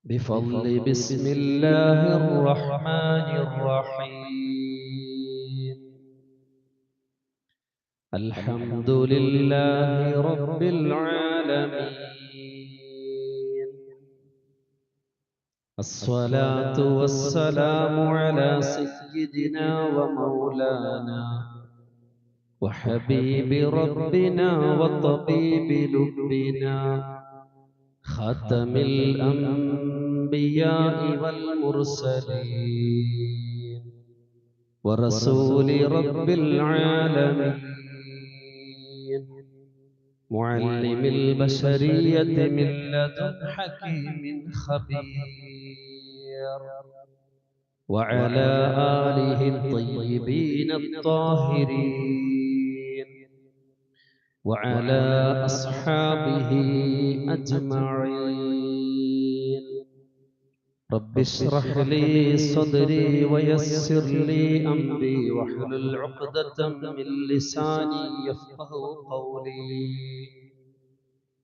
بفضل بسم الله الرحمن الرحيم. الحمد لله رب العالمين. الصلاة والسلام على سيدنا ومولانا وحبيب ربنا وطبيب لبنا خاتم الأنبياء والمرسلين ورسول رب العالمين معلم البشرية من لدن حكيم خبير وعلى آله الطيبين الطاهرين وعلى أصحابه أجمعين. رب اشرح لي صدري ويسر لي أمري واحلل عقدة من لساني يفقه قولي.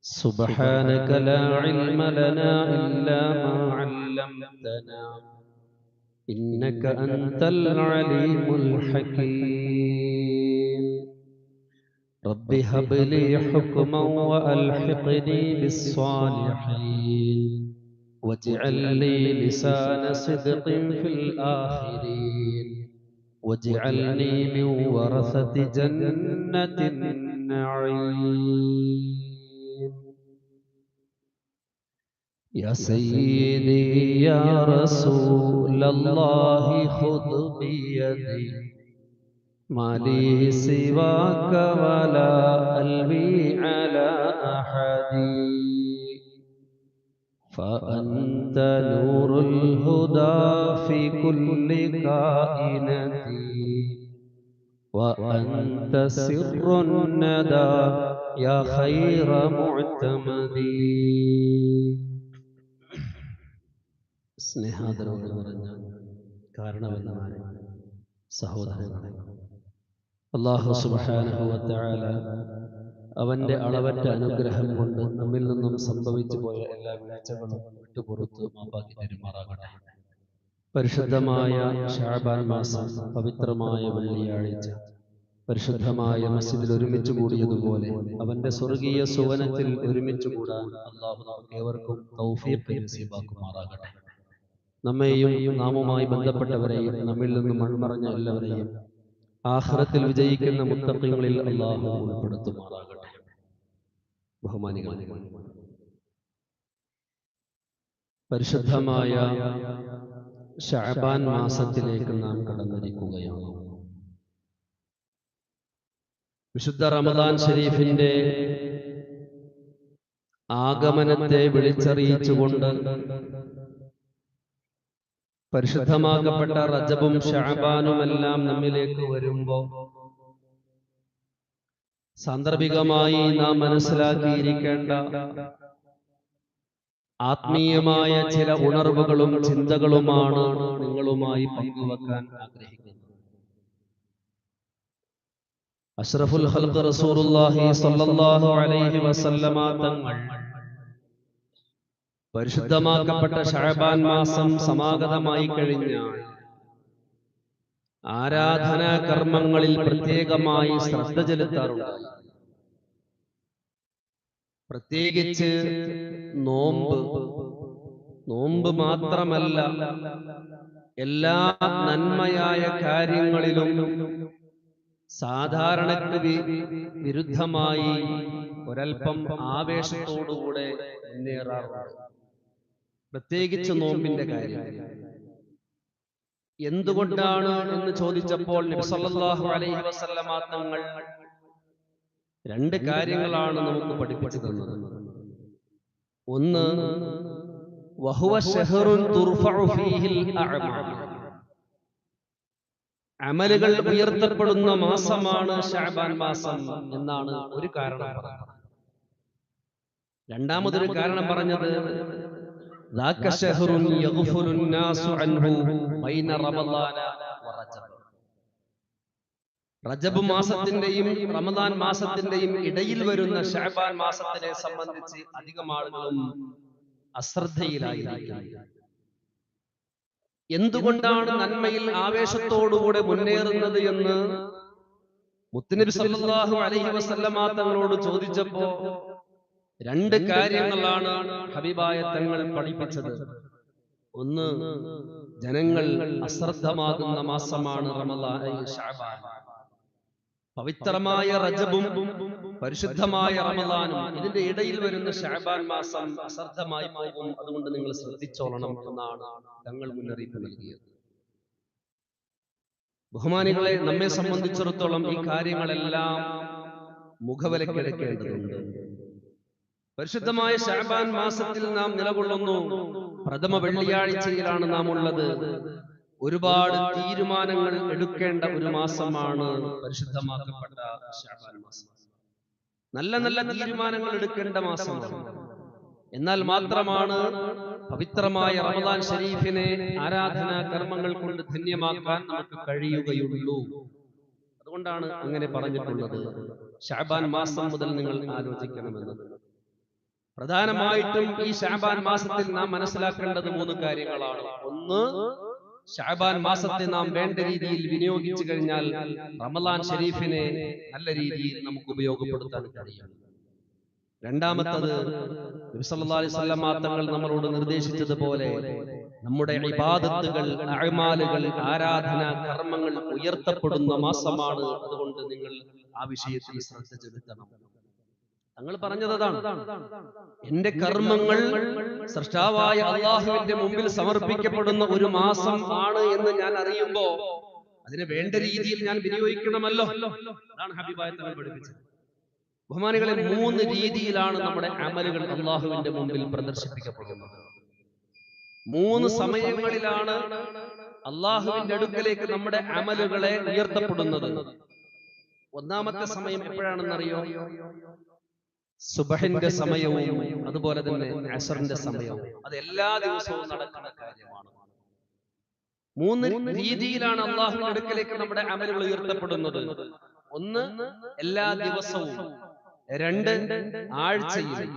سبحانك لا علم لنا إلا ما علمتنا إنك أنت العليم الحكيم. رب هب لي حكما وألحقني بالصالحين واجعل لي لسان صدق في الآخرين واجعلني من ورثة جنة النعيم. يا سيدي يا رسول الله خذ بيدي ما لي سواك ولا ألوي على أحد فأنت نور الهدى في كل كائنتي وأنت سر الندى يا خير معتمدي. സ്നേഹാദരവോട് നിറഞ്ഞ കാരണവന്മാരെ, സഹോദരങ്ങളെ, അല്ലാഹു സുബ്ഹാനഹു വ തആല അവന്റെ അളവറ്റ അനുഗ്രഹം കൊണ്ട് നമ്മിൽ നിന്നും സംഭവിച്ചു പോയ എല്ലാ വീഴ്ചകളും വിട്ടുപുറത്ത് മാപ്പാക്കി തരുമാറാകട്ടെ. പരിശുദ്ധമായ ശഅബാൻ മാസം, പവിത്രമായ വെള്ളിയാഴ്ച, പരിശുദ്ധമായ മസ്ജിദിൽ ഒരുമിച്ച് കൂടിയതുപോലെ അവന്റെ സ്വർഗീയ സുവനത്തിൽ ഒരുമിച്ച് കൂടാൻ അല്ലാഹു നമുക്ക് ഏവർക്കും തൗഫീഖ് നസീബാക്കുമാറാകട്ടെ. നമ്മെയും നാമുമായി ബന്ധപ്പെട്ടവരെയും നമ്മിൽ നിന്നും മൺമറഞ്ഞ എല്ലാവരെയും ആഖിറത്തിൽ വിജയിക്കുന്ന മുത്തഖീങ്ങളിൽ അല്ലാഹു ഉൾപ്പെടുത്തുമാറാകട്ടെ. ബഹുമാനികളെ, പരിശുദ്ധമായ ശഅബാൻ മാസത്തിലേക്ക് നാം കടന്നിരിക്കുകയാണ്. വിശുദ്ധ റമദാൻ ശരീഫിന്റെ ആഗമനത്തെ വിളിച്ചറിയിച്ചുകൊണ്ട് പരിശുദ്ധമാക്കപ്പെട്ട റജബും ശഅബാനുമെല്ലാം നമ്മിലേക്ക് വരുമ്പോൾ സാന്ദർഭികമായി നാം മനസ്സിലാക്കിയിരിക്കേണ്ട ആത്മീയമായ ചില ഉണർവുകളും ചിന്തകളുമാണ് നിങ്ങളുമായി പങ്കുവെക്കാൻ ആഗ്രഹിക്കുന്നത്. അഷ്റഫുൽ ഖൽഖ് റസൂലുള്ളാഹി സ്വല്ലല്ലാഹു അലൈഹി വസല്ലമ തങ്ങൾ പരിശുദ്ധമാക്കപ്പെട്ട ശഅബാൻ മാസം സമാഗതമായി കഴിഞ്ഞാൽ ആരാധനാ കർമ്മങ്ങളിൽ പ്രത്യേകമായി ശ്രദ്ധ ചെലുത്താറുണ്ട്. പ്രത്യേകിച്ച് നോമ്പ് മാത്രമല്ല, എല്ലാ നന്മയായ കാര്യങ്ങളിലും സാധാരണക്ക് വിരുദ്ധമായി ഒരൽപ്പം ആവേശത്തോടുകൂടെ മുന്നേറാറുണ്ട്. പ്രത്യേകിച്ച് നോമ്പിന്റെ കാര്യം എന്തുകൊണ്ടാണ് എന്ന് ചോദിച്ചപ്പോൾ നബി സല്ലല്ലാഹു അലൈഹി വസല്ലമ തങ്ങൾ രണ്ട് കാര്യങ്ങളാണ് നമുക്ക് പഠിപ്പിച്ചു തന്നത്. ഒന്ന്, വഹുവ ശഹറുൻ തുർഫഉ ഫീഹിൽ അഅമാൽ, അമലുകൾ ഉയർത്തപ്പെടുന്ന മാസമാണ് ശഅബാൻ മാസം എന്നാണ് ഒരു കാരണം പറഞ്ഞത്. രണ്ടാമതൊരു കാരണം പറഞ്ഞത് ذاك شهر يغفل الناس عنه بين رمضان ورجب. റജബ് മാസത്തിന്റെയും റമദാൻ മാസത്തിന്റെയും ഇടയിൽ വരുന്ന ശഅബാൻ മാസത്തിനെ സംബന്ധിച്ച് അധികം ആളുകളും അശ്രദ്ധയിലായിരിക്കുന്നു. എന്തുകൊണ്ടാണ് നന്മയിൽ ആവേശത്തോടുകൂടെ മുന്നേറുന്നത് എന്ന് മുത്തുനബി സല്ലല്ലാഹു അലൈഹി വസല്ലമ തങ്ങളോട് ചോദിച്ചപ്പോ രണ്ട് കാര്യങ്ങളാണ് ഹബീബായ തങ്ങൾ പഠിപ്പിച്ചത്. ഒന്ന്, ജനങ്ങൾ അശ്രദ്ധമാകുന്ന മാസമാണ് റമളാൻ, ശഅബാൻ. പവിത്രമായ റജബും പരിശുദ്ധമായ റമളാനും ഇതിന്റെ ഇടയിൽ വരുന്ന ശഅബാൻ മാസം അശ്രദ്ധമായി പോകും. അതുകൊണ്ട് നിങ്ങൾ ശ്രദ്ധിച്ചോളണം എന്നാണ് തങ്ങൾ മുന്നറിയിപ്പ് നൽകിയത്. ബഹുമാനികളെ, നമ്മെ സംബന്ധിച്ചിടത്തോളം ഈ കാര്യങ്ങളെല്ലാം മുഖവിലക്കെടുക്കേണ്ടതുണ്ട്. പരിശുദ്ധമായ ശഅബാൻ മാസത്തിൽ നാം നിലകൊള്ളുന്നു. പ്രഥമ വെള്ളിയാഴ്ചയിലാണ് നാം ഉള്ളത്. ഒരുപാട് തീരുമാനങ്ങൾ എടുക്കേണ്ട ഒരു മാസമാണ് പരിശുദ്ധമാക്കപ്പെട്ട ശഅബാൻ മാസം. നല്ല നല്ല തീരുമാനങ്ങൾ എടുക്കേണ്ട മാസമാണ്. എന്നാൽ മാത്രമാണ് പവിത്രമായ റമളാൻ ശരീഫിനെ ആരാധനാ കർമ്മങ്ങൾ കൊണ്ട് ധന്യമാക്കാൻ നമുക്ക് കഴിയുകയുള്ളൂ. അതുകൊണ്ടാണ് അങ്ങനെ പറഞ്ഞിട്ടുള്ളത്. ശഅബാൻ മാസം മുതൽ നിങ്ങൾ ആലോചിക്കണമെന്നത്. പ്രധാനമായിട്ടും ഈ ശഅബാൻ മാസത്തിൽ നാം മനസ്സിലാക്കേണ്ടത് 3 കാര്യങ്ങളാണ്. ഒന്ന്, ശഅബാൻ മാസത്തെ നാം വേണ്ട രീതിയിൽ വിനിയോഗിച്ചു കഴിഞ്ഞാൽ റമളാൻ ശരീഫിനെ നല്ല രീതിയിൽ നമുക്ക് ഉപയോഗപ്പെടുത്താൻ കഴിയും. രണ്ടാമത്തത്, നബി സല്ലല്ലാഹു അലൈഹി വസല്ലം തങ്ങൾ നമ്മളോട് നിർദ്ദേശിച്ചതുപോലെ നമ്മുടെ ഇബാദത്തുകൾ, അഅ്മാലുകൾ, ആരാധന കർമ്മങ്ങൾ ഉയർത്തപ്പെടുന്ന മാസമാണ്. അതുകൊണ്ട് നിങ്ങൾ ആ വിഷയത്തിൽ ശ്രദ്ധ ചെലുത്തണം. തങ്ങൾ പറഞ്ഞതാണ്, എന്റെ കർമ്മങ്ങൾ സൃഷ്ടാവായ അല്ലാഹുവിന്റെ മുമ്പിൽ സമർപ്പിക്കപ്പെടുന്ന ഒരു മാസം ആണ് എന്ന് ഞാൻ അറിയുമ്പോ അതിനെ വേണ്ട രീതിയിൽ ഞാൻ വിനിയോഗിക്കണമല്ലോ. അതാണ് ഹബീബായ തങ്ങൾ പഠിപ്പിച്ചത്. ബഹുമാനികളെ, 3 രീതിയിലാണ് നമ്മുടെ അമലുകൾ അല്ലാഹുവിന്റെ മുമ്പിൽ പ്രദർശിപ്പിക്കപ്പെടുന്നത്. 3 സമയങ്ങളിലാണ് അല്ലാഹുവിന്റെ അടുക്കലേക്ക് നമ്മുടെ അമലുകളെ ഉയർത്തപ്പെടുന്നത്. ഒന്നാമത്തെ സമയം എപ്പോഴാണെന്നറിയോ? സുബഹിന്റെ സമയവും അതുപോലെ തന്നെ അസറിന്റെ സമയവും. അത് എല്ലാ ദിവസവും നടക്കുന്ന കാര്യമാണ്. 3 രീതിയിലാണ് അല്ലാഹുവിന്റെ അടുക്കലേക്ക് നമ്മുടെ അമലുകൾ ഉയർത്തപ്പെടുന്നത്. ഒന്ന്, എല്ലാ ദിവസവും. 2, ആഴ്ചയിൽ.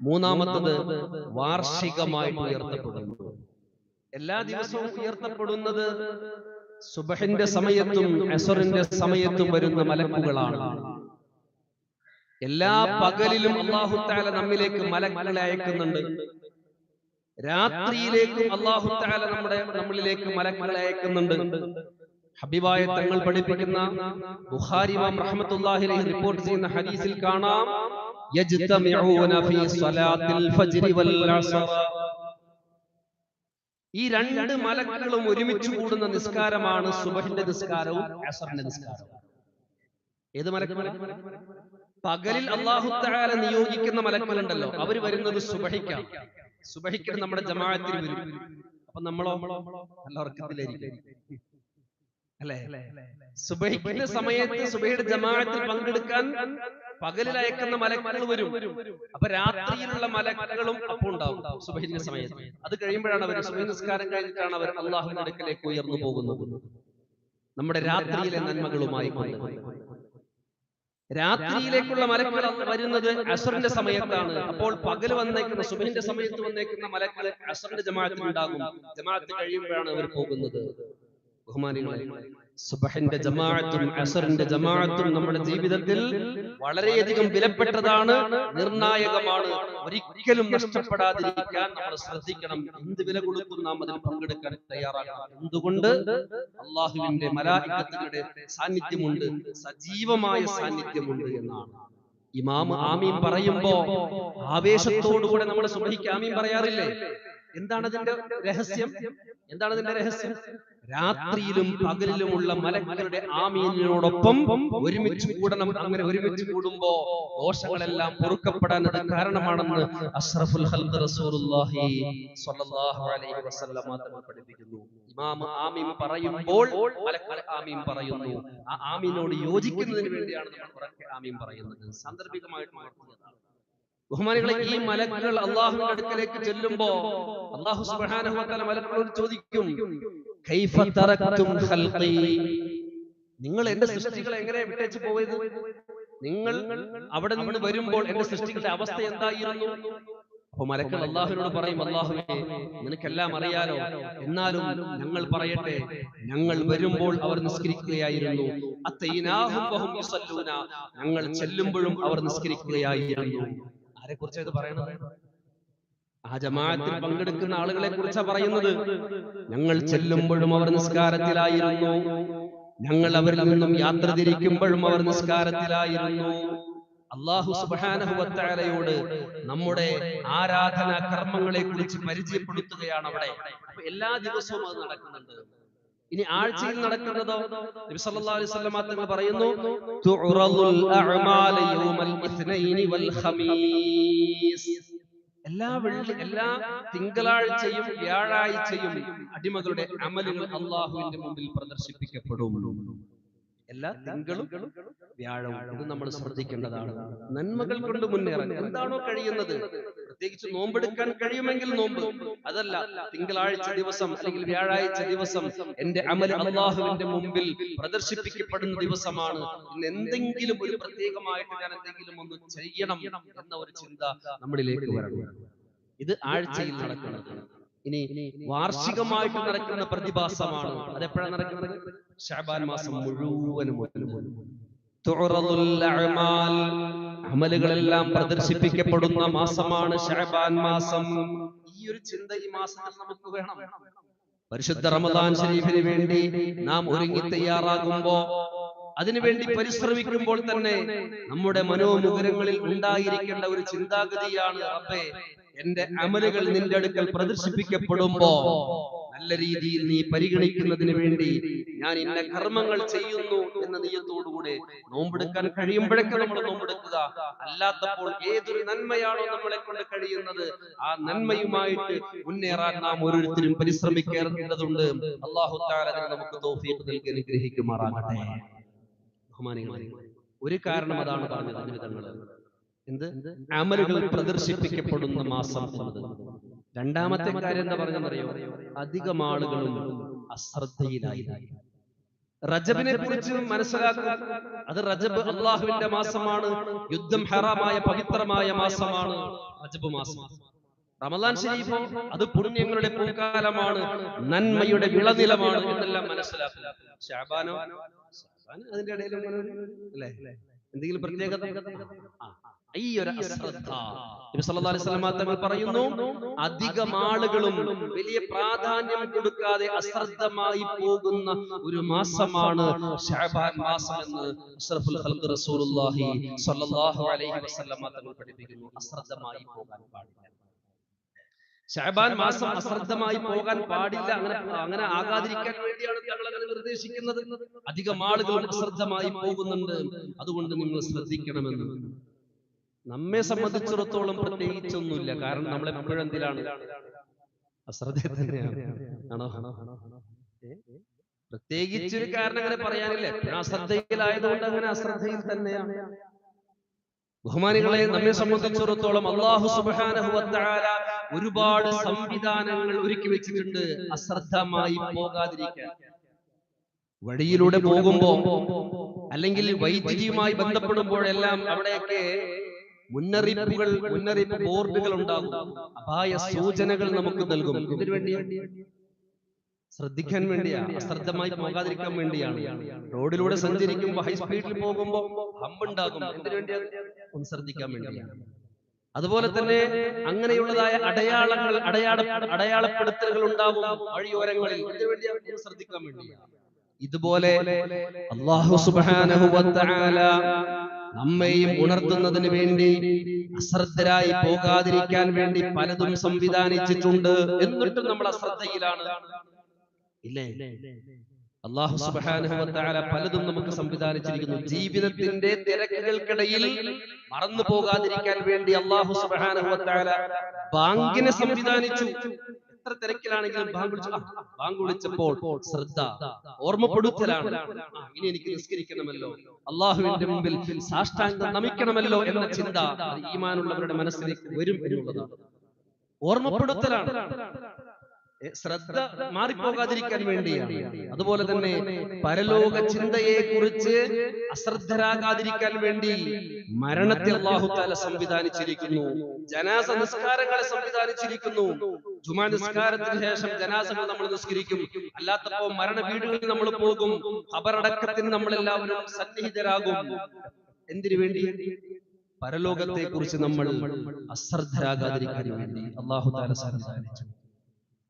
മൂന്നാമത്തത്, വാർഷികമായിട്ട് ഉയർത്തപ്പെടുന്നു. എല്ലാ ദിവസവും ഉയർത്തപ്പെടുന്നത് സുബഹിന്റെ സമയത്തും അസറിന്റെ സമയത്തും വരുന്ന മലക്കുകളാണ്. എല്ലാ പകലിലും അല്ലാഹു തആല നമ്മിലേക്ക് മലക്കുകളെ അയക്കുന്നുണ്ട്. രാത്രിയിലേക്കും അല്ലാഹു തആല നമ്മളിലേക്ക് മലക്കുകളെ അയക്കുന്നുണ്ട്. ഹബീബായ തങ്ങൾ പഠിപ്പിക്കുന്ന ബുഖാരി ഇമാം റഹ്മത്തുള്ളാഹി അലൈഹി റിപ്പോർട്ട് ചെയ്യുന്ന ഹദീസിൽ കാണാം, യജ്തമിഊന ഫീ സ്വലാത്തിൽ ഫജ്രി വൽ അസ്ർ. ഈ 2 മലക്കുകളും ഒരുമിച്ച് കൂടുന്ന നിസ്കാരമാണ് സുബഹിന്റെ നിസ്കാരവും അസ്റിന്റെ നിസ്കാരവും. ഏത് മലക്കുകൾ? പകലിൽ അല്ലാഹു തആല നിയോഗിക്കുന്ന മലക്കുകളുണ്ടല്ലോ, അവർ വരുന്നത് സുബഹിക്കാണ്. സുബഹിക്ക് നമ്മുടെ ജമാഅത്തിൽ വരും. അപ്പൊ നമ്മളോ നല്ല ഉറക്കത്തിലായിരിക്കും അല്ലേ? സുബഹിന്റെ സമയത്ത് സുബഹിയുടെ ജമാഅത്തിൽ പങ്കെടുക്കാൻ പകലിൽ അയക്കുന്ന മലക്കുകൾ വരും. അപ്പൊ രാത്രിയിലുള്ള മലക്കുകളും അപ്പോൾ ഉണ്ടാവും സുബഹിന്റെ സമയത്ത്. അത് കഴിയുമ്പോഴാണ് അവർ സുബഹി നിസ്കാരം കഴിഞ്ഞിട്ടാണ് അവർ അല്ലാഹുവിന്റെ അടുക്കലേക്ക് ഉയർന്നു പോകുന്നത്. നമ്മുടെ രാത്രിയിലെ നന്മകളുമായി രാത്രിയിലേക്കുള്ള മലക്കുകൾ വരുന്നത് അസ്റിന്റെ സമയത്താണ്. അപ്പോൾ പകല് വന്നേക്കുന്ന സുബഹിന്റെ സമയത്ത് വന്നേക്കുന്ന മലക്കുകൾ അസ്റിന്റെ ജമാഅത്തിൽ ഉണ്ടാകും. ജമാഅത്ത് കഴിയുമ്പോഴാണ് അവർ പോകുന്നത്. ബഹുമാനികളെ, സുബഹിന്റെ ജമാഅത്തും അസ്റിന്റെ ജമാഅത്തും നമ്മുടെ ജീവിതത്തിൽ വളരെയധികം വിലപ്പെട്ടതാണ്, നിർണായകമാണ്. ഒരിക്കലും നഷ്ടപ്പെടാതിരിക്കാൻ നമ്മൾ ശ്രദ്ധിക്കണം. എന്ത് വില കൊടുത്തും നാം അതിൽ പങ്കെടുക്കാൻ തയ്യാറാകണം. എന്തുകൊണ്ട്? അല്ലാഹുവിന്റെ മലായികത്തുകളുടെ സാന്നിധ്യമുണ്ട്, സജീവമായ സാന്നിധ്യമുണ്ട് എന്നാണ്. ഇമാം ആമീൻ പറയുമ്പോ ആവേശത്തോടുകൂടെ നമ്മൾ സുബഹിക്ക് ആമീൻ പറയാറില്ലേ? എന്താണ് അതിന്റെ രഹസ്യം? എന്താണ് അതിന്റെ രഹസ്യം? രാത്രിയിലും പകലിലുമുള്ള മലക്കുകളുടെ ആമീനിനോടൊപ്പം ഒരുമിച്ച് കൂടണം. അങ്ങനെ ഒരുമിച്ച് കൂടുമ്പോ ദോഷങ്ങളെല്ലാം പൊറുക്കപ്പെടാൻ അത് കാരണമാണെന്ന് അഷ്റഫുൽ ഖൽഖ് റസൂലുള്ളാഹി സ്വല്ലല്ലാഹു അലൈഹി വസല്ലം തങ്ങൾ പഠിപ്പിക്കുന്നു. ഇമാം ആമീൻ പറയുമ്പോൾ മലക്കുകൾ ആമീൻ പറയുന്നു. ആ ആമീനോട് യോജിക്കുന്നതിന് വേണ്ടിയാണ് നമ്മൾ ഉറക്കെ ആമീൻ പറയുന്നത്. സാന്ദർഭികമായിട്ട് ഓർക്കുന്നതാണ്. ബഹുമാനികളെ, ഈ മലക്കുകൾ അല്ലാഹുവിന്റെ അടുക്കലേക്ക് ചെല്ലുമ്പോ അല്ലാഹു സുബ്ഹാനഹു വ തആല മലക്കുകളോട് ചോദിക്കും, കൈഫ തറക്തും ഖൽഖി, നിങ്ങൾ എന്റെ സൃഷ്ടികളെ എങ്ങനെ വിട്ടേച്ച് പോയത്? നിങ്ങൾ അവിടെ നിന്ന് വരുമ്പോൾ എന്റെ സൃഷ്ടികളുടെ അവസ്ഥ എന്തായിരുന്നു? അപ്പൊ മലക്കൾ അള്ളാഹുവിനോട് പറയും, അള്ളാഹുവേ, നിനക്കെല്ലാം അറിയാലോ, എന്നാലും ഞങ്ങൾ പറയട്ടെ, ഞങ്ങൾ വരുമ്പോൾ അവർ നിസ്കരിക്കുകയായിരുന്നു, അത്തൈനാഹും വഹും യുസല്ലൂന, ഞങ്ങൾ ചെല്ലുമ്പോഴും അവർ നിസ്കരിക്കുകയായിരുന്നു. ആരെ കുറിച്ചാണ് ഇത് പറയുന്നത്? ആ ജമാഅത്തിൽ പങ്കെടുക്കുന്ന ആളുകളെ കുറിച്ചാണ് പറയുന്നത്. ഞങ്ങൾ ചെല്ലുമ്പോഴും അവർ നിസ്കാരത്തിലായിരുന്നു, ഞങ്ങൾ അവരിൽ നിന്നും യാത്ര തിരിക്കുമ്പോഴും അവർ നിസ്കാരത്തിലായിരുന്നു. അല്ലാഹു സുബ്ഹാനഹു വ തആലയോട് നമ്മുടെ ആരാധനാ കർമ്മങ്ങളെ കുറിച്ച് പരിചയപ്പെടുത്തുകയാണ് അവിടെ. അപ്പൊ എല്ലാ ദിവസവും അത് നടക്കുന്നുണ്ട്. ഇനി ആഴ്ചയിൽ നടക്കുന്നതോ? നബി സല്ലല്ലാഹു അലൈഹി വസല്ലം തങ്ങൾ പറയുന്നു, തുറദുൽ അഅമാല യൗമൽ ഇത്നൈനി വൽ ഖമീസ്. എല്ലാ തിങ്കളാഴ്ചയും വ്യാഴാഴ്ചയും അടിമകളുടെ അമലുകൾ അള്ളാഹുവിന്റെ മുമ്പിൽ പ്രദർശിപ്പിക്കപ്പെടും. എല്ലാ തിങ്കളും വ്യാഴവും. ഇത് നമ്മൾ ശ്രദ്ധിക്കേണ്ടതാണ്. നന്മകൾ കൊണ്ട് മുന്നേറാൻ എന്താണോ കഴിയുന്നത്, പ്രത്യേകിച്ച് നോമ്പെടുക്കാൻ കഴിയുമെങ്കിൽ നോമ്പ്, അതല്ല തിങ്കളാഴ്ച ദിവസം അല്ലെങ്കിൽ വ്യാഴാഴ്ച ദിവസം എന്റെ അമൽ അള്ളാഹുവിന്റെ മുമ്പിൽ പ്രദർശിപ്പിക്കപ്പെടുന്ന ദിവസമാണ്, ഇന്ന് എന്തെങ്കിലും ഒരു പ്രത്യേകമായിട്ട് ഞാൻ എന്തെങ്കിലും ഒന്ന് ചെയ്യണം എന്ന ഒരു ചിന്ത നമ്മളിലേക്ക് വരണം. ഇത് ആഴ്ചയിൽ നടക്കുന്നത്. ഇനി വാർഷികമായിട്ട് നടക്കുന്ന പ്രതിഭാസമാണ്. അതെപ്പോഴാണ് നടക്കുന്നത്? ശഅബാൻ മാസം മുഴുവനും. അമലുകളെല്ലാം പ്രദർശിപ്പിക്കപ്പെടുന്ന മാസമാണ് ശഅബാൻ മാസം. ഈ ഒരു ചിന്ത ഈ മാസത്തിൽ നമുക്ക് വേണം. പരിശുദ്ധ റമദാൻ ശരീഫിന് വേണ്ടി നാം ഒരുങ്ങി തയ്യാറാകുമ്പോ, അതിനുവേണ്ടി പരിശ്രമിക്കുമ്പോൾ തന്നെ നമ്മുടെ മനോമുഖരങ്ങളിൽ ഉണ്ടായിരിക്കേണ്ട ഒരു ചിന്താഗതിയാണ്, റബ്ബേ, എന്റെ അമലുകൾ നിന്റെ അടുക്കൽ പ്രദർശിപ്പിക്കപ്പെടുമ്പോ നല്ല രീതിയിൽ നീ പരിഗണിക്കുന്നതിന് വേണ്ടി ഞാൻ ഇന്ന കർമ്മങ്ങൾ ചെയ്യുന്നു എന്ന നിയത്തോടുകൂടെ നോമ്പെടുക്കാൻ കഴിയുമ്പോഴൊക്കെ നമ്മൾ നോമ്പെടുക്കുക. അല്ലാത്തപ്പോൾ ഏതൊരു നന്മയാണോ നമ്മളെ കൊണ്ട് കഴിയുന്നത്, ആ നന്മയുമായിട്ട് മുന്നേറാൻ നാം ഓരോരുത്തരും പരിശ്രമിക്കേണ്ടതുണ്ട്. അല്ലാഹു തആല നമുക്ക് തൗഫീഖ് നൽകി അനുഗ്രഹിക്കുമാറാകട്ടെ. ഒരു കാരണം അതാണ് പറഞ്ഞത് നിമിതങ്ങൾ. എന്ത്? അമലുകൾ പ്രദർശിപ്പിക്കപ്പെടുന്ന മാസം എന്നത്. രണ്ടാമത്തെ കാര്യം എന്താ പറഞ്ഞെന്നറിയോ? അധികം ആളുകളും അശ്രദ്ധയിലായി. റജബിനെ കുറിച്ച് മനസ്സിലാക്കുക. അത് റജബ് അള്ളാഹുവിന്റെ മാസമാണ്, യുദ്ധം ഹറാമായ പവിത്രമായ മാസമാണ് റജബ് മാസം. റമദാൻ ശരീഫോ അത് പുണ്യങ്ങളുടെ പൂക്കാലമാണ്, നന്മയുടെ വിളനിലമാണ് എന്നെല്ലാം മനസ്സിലാക്കുക. ശഅബാനോ അതിന്റെ ഇടയിൽ അല്ലേ എന്തെങ്കിലും പ്രത്യേകത? ഈ ഒരു അശ്രദ്ധ. നബി സല്ലല്ലാഹു അലൈഹി വസല്ലം തങ്ങൾ പറയുന്നു, അധികം ആളുകളും വലിയ പ്രാധാന്യം കൊടുക്കാതെ അശ്രദ്ധമായി പോകുന്ന ഒരു മാസമാണ് ശഅബാൻ മാസം എന്ന് അഷ്റഫുൽ ഖൽഖ് റസൂലുള്ളാഹി സ്വല്ലല്ലാഹു അലൈഹി വസല്ലം തങ്ങൾ പഠിപ്പിക്കുന്നു. അശ്രദ്ധമായി പോകാൻ പാടില്ല. ശഅബാൻ മാസം അശ്രദ്ധമായി പോകാൻ പാടില്ല. അങ്ങനെ ആകാതിരിക്കാൻ വേണ്ടിയാണ് തങ്ങൾ അങ്ങനെ നിർദ്ദേശിക്കുന്നത്. അധികം ആളുകൾ അശ്രദ്ധമായി പോകുന്നുണ്ട്, അതുകൊണ്ട് നിങ്ങൾ ശ്രദ്ധിക്കണമെന്ന്. നമ്മെ സംബന്ധിച്ചിടത്തോളം പ്രത്യേകിച്ചൊന്നുമില്ല, കാരണം നമ്മളെപ്പോഴും എന്തിലാണ്? അശ്രദ്ധ തന്നെയാണ്. ആണോ? പ്രത്യേകിച്ചൊരു കാരണം അങ്ങനെ പറയാനില്ല. അശ്രദ്ധയിലായതുകൊണ്ട് അങ്ങനെ അശ്രദ്ധയിൽ തന്നെയാണ്. ബഹുമാനികളെ, നമ്മെ സംബന്ധിച്ചിടത്തോളം അല്ലാഹു സുബ്ഹാനഹു വ തആല ഒരുപാട് സംവിധാനങ്ങൾ ഒരുക്കി വെച്ചിട്ടുണ്ട് അശ്രദ്ധമായി പോകാതിരിക്കാൻ. വഴിയിലൂടെ പോകുമ്പോ അല്ലെങ്കിൽ വൈദ്യുതിയുമായി ബന്ധപ്പെടുമ്പോഴെല്ലാം അവിടെയൊക്കെ മുന്നറിയിപ്പ് ബോർഡുകൾ ഉണ്ടാകും, അപായ സൂചനകൾ നമുക്ക് നൽകും. ഇതിനു വേണ്ടിയാണ്, ശ്രദ്ധിക്കാൻ വേണ്ടിയാണ്, അശ്രദ്ധമായി പോകാതിരിക്കാൻ വേണ്ടിയാണ്. റോഡിലൂടെ സഞ്ചരിക്കുമ്പോൾ ഹൈസ്പീഡിൽ പോകുമ്പോൾ ഹമ്പുണ്ടാകും, എന്തിനു വേണ്ടിയാണ്? ഒന്ന് ശ്രദ്ധിക്കാൻ വേണ്ടിയാണ്. അതുപോലെ തന്നെ അങ്ങനെയുള്ളതായ അടയാളപ്പെടുത്തലുകൾ ഉണ്ടാകും വഴിയോരങ്ങളിൽ, എന്തിനു വേണ്ടിയാണ്? ഒന്ന് ശ്രദ്ധിക്കാൻ വേണ്ടിയാണ്. ഇതുപോലെ അല്ലാഹു സുബ്ഹാനഹു വ തആല നമ്മെയും ഉണർത്തുന്നതിന് വേണ്ടി അശ്രദ്ധരായി പോകാതിരിക്കാൻ വേണ്ടി പലതും സംവിധാനിച്ചിട്ടുണ്ട്. എന്നിട്ടും നമ്മൾ അശ്രദ്ധയിലാണ്, ഇല്ലേ? അല്ലാഹു സുബ്ഹാനഹു വ തആല പലതും നമുക്ക് സംവിധാനിച്ചിരിക്കുന്നു. ജീവിതത്തിന്റെ തിരക്കുകൾക്കിടയിൽ മറന്നു പോകാതിരിക്കാൻ വേണ്ടി അല്ലാഹു സുബ്ഹാനഹു വ തആല ബാങ്കിനെ സംവിധാനിച്ചു. എത്ര തിരക്കിലാണെങ്കിലും ബാങ്ക് വിളിച്ചപ്പോൾ ശ്രദ്ധ, ഓർമ്മപ്പെടുത്തലാണ്. ഇനി എനിക്ക് നിസ്കരിക്കണമല്ലോ, അള്ളാഹുവിന്റെ മുമ്പിൽ സാഷ്ടാംഗം നമിക്കണമല്ലോ എന്ന ചിന്ത ഈമാനുള്ളവരുടെ മനസ്സിലേക്ക് വരും എന്നുള്ളതാണ്. ഓർമ്മപ്പെടുത്തലാണ്. ശ്രദ്ധ മാറിപ്പോകാതിരിക്കാൻ വേണ്ടിയാണ്. അതുപോലെ തന്നെ പരലോക ചിന്തയെ കുറിച്ച് അശ്രദ്ധരാകാതിരിക്കാൻ വേണ്ടി മരണത്തെ അല്ലാഹു തആല സംവിധാനിച്ചിരിക്കുന്നു. ജനാസ നിസ്കാരങ്ങളെ സംവിധാനിച്ചിരിക്കുന്നു. ജുമാ നിസ്കാരത്തിന് ശേഷം ജനാസകൾ നമ്മൾ നിസ്കരിക്കും. അല്ലാത്തപ്പോൾ മരണ വീടുകളിൽ നമ്മൾ പോകും. ഖബറടക്കത്തിന് നമ്മളെല്ലാവരും സന്നിഹിതരാകും. എന്തിനു വേണ്ടി? പരലോകത്തെ കുറിച്ച് നമ്മൾ അശ്രദ്ധരാകാതിരിക്കാൻ വേണ്ടി അല്ലാഹു തആല സംവിധാനിച്ചു.